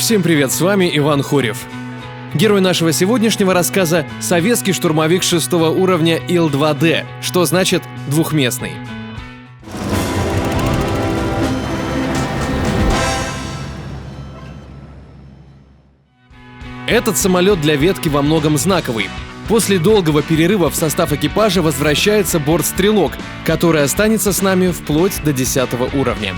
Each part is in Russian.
Всем привет, с вами Иван Хорев. Герой нашего сегодняшнего рассказа – советский штурмовик 6 уровня Ил-2Д, что значит «двухместный». Этот самолет для ветки во многом знаковый. После долгого перерыва в состав экипажа возвращается бортстрелок, который останется с нами вплоть до 10 уровня.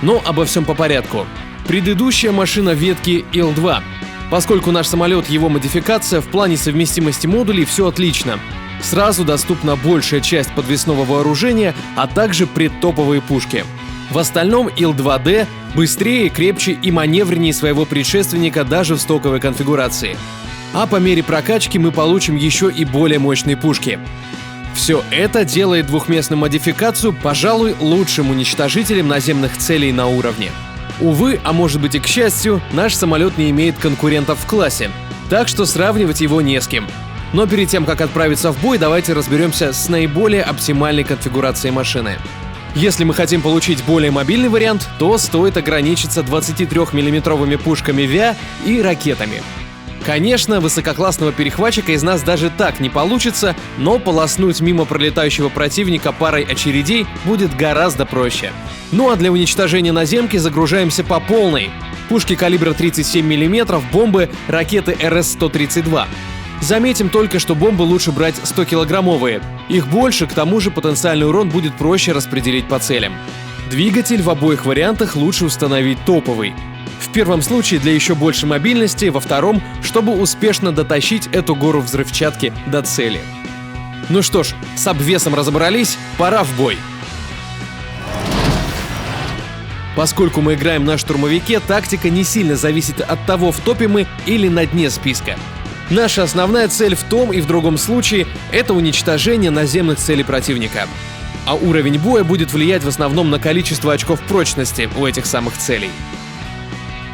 Но обо всем по порядку. Предыдущая машина ветки Ил-2. Поскольку наш самолет — его модификация, в плане совместимости модулей все отлично. Сразу доступна большая часть подвесного вооружения, а также предтоповые пушки. В остальном Ил-2Д быстрее, крепче и маневреннее своего предшественника даже в стоковой конфигурации. А по мере прокачки мы получим еще и более мощные пушки. Все это делает двухместную модификацию, пожалуй, лучшим уничтожителем наземных целей на уровне. Увы, а может быть и к счастью, наш самолет не имеет конкурентов в классе, так что сравнивать его не с кем. Но перед тем, как отправиться в бой, давайте разберемся с наиболее оптимальной конфигурацией машины. Если мы хотим получить более мобильный вариант, то стоит ограничиться 23-мм пушками ВИА и ракетами. Конечно, высококлассного перехватчика из нас даже так не получится, но полоснуть мимо пролетающего противника парой очередей будет гораздо проще. Ну а для уничтожения наземки загружаемся по полной. Пушки калибра 37 мм, бомбы, ракеты РС-132. Заметим только, что бомбы лучше брать 100-килограммовые. Их больше, к тому же потенциальный урон будет проще распределить по целям. Двигатель в обоих вариантах лучше установить топовый. В первом случае для еще большей мобильности, во втором, чтобы успешно дотащить эту гору взрывчатки до цели. Ну что ж, с обвесом разобрались, пора в бой. Поскольку мы играем на штурмовике, тактика не сильно зависит от того, в топе мы или на дне списка. Наша основная цель в том и в другом случае — это уничтожение наземных целей противника. А уровень боя будет влиять в основном на количество очков прочности у этих самых целей.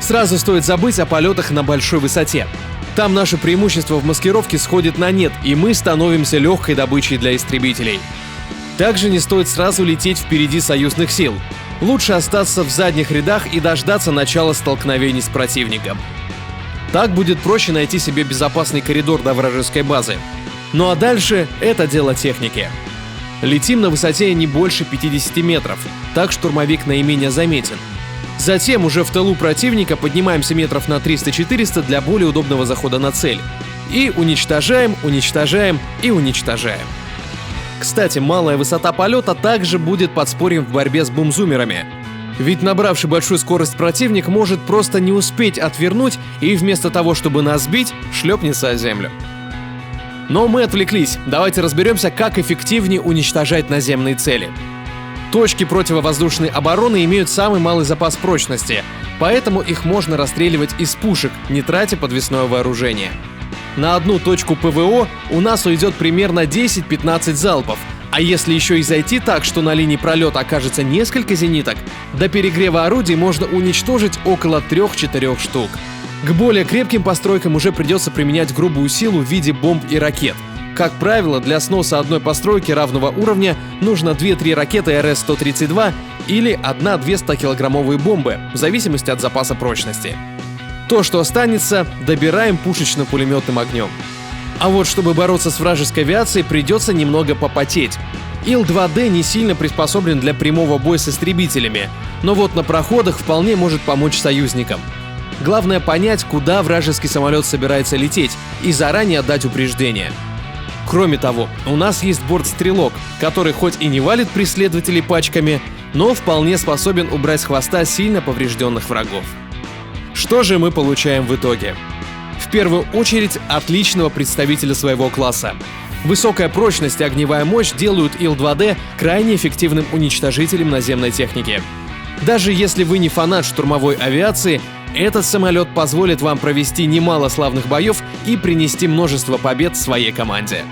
Сразу стоит забыть о полетах на большой высоте. Там наше преимущество в маскировке сходит на нет, и мы становимся легкой добычей для истребителей. Также не стоит сразу лететь впереди союзных сил. Лучше остаться в задних рядах и дождаться начала столкновений с противником. Так будет проще найти себе безопасный коридор до вражеской базы. Ну а дальше это дело техники. Летим на высоте не больше 50 метров, так штурмовик наименее заметен. Затем уже в тылу противника поднимаемся метров на 300-400 для более удобного захода на цель. И уничтожаем, уничтожаем и уничтожаем. Кстати, малая высота полета также будет подспорьем в борьбе с бумзумерами. Ведь набравший большую скорость противник может просто не успеть отвернуть и вместо того, чтобы нас сбить, шлепнется о землю. Но мы отвлеклись. Давайте разберемся, как эффективнее уничтожать наземные цели. Точки противовоздушной обороны имеют самый малый запас прочности, поэтому их можно расстреливать из пушек, не тратя подвесное вооружение. На одну точку ПВО у нас уйдет примерно 10-15 залпов, а если еще и зайти так, что на линии пролета окажется несколько зениток, до перегрева орудий можно уничтожить около 3-4 штук. К более крепким постройкам уже придется применять грубую силу в виде бомб и ракет. Как правило, для сноса одной постройки равного уровня нужно 2-3 ракеты РС-132 или 1-2 100-килограммовые бомбы, в зависимости от запаса прочности. То, что останется, добираем пушечно-пулеметным огнем. А вот чтобы бороться с вражеской авиацией, придется немного попотеть. Ил-2Д не сильно приспособлен для прямого боя с истребителями, но вот на проходах вполне может помочь союзникам. Главное понять, куда вражеский самолет собирается лететь, и заранее отдать упреждение. Кроме того, у нас есть бортстрелок, который хоть и не валит преследователей пачками, но вполне способен убрать с хвоста сильно поврежденных врагов. Что же мы получаем в итоге? В первую очередь, отличного представителя своего класса. Высокая прочность и огневая мощь делают Ил-2Д крайне эффективным уничтожителем наземной техники. Даже если вы не фанат штурмовой авиации, этот самолет позволит вам провести немало славных боев и принести множество побед своей команде.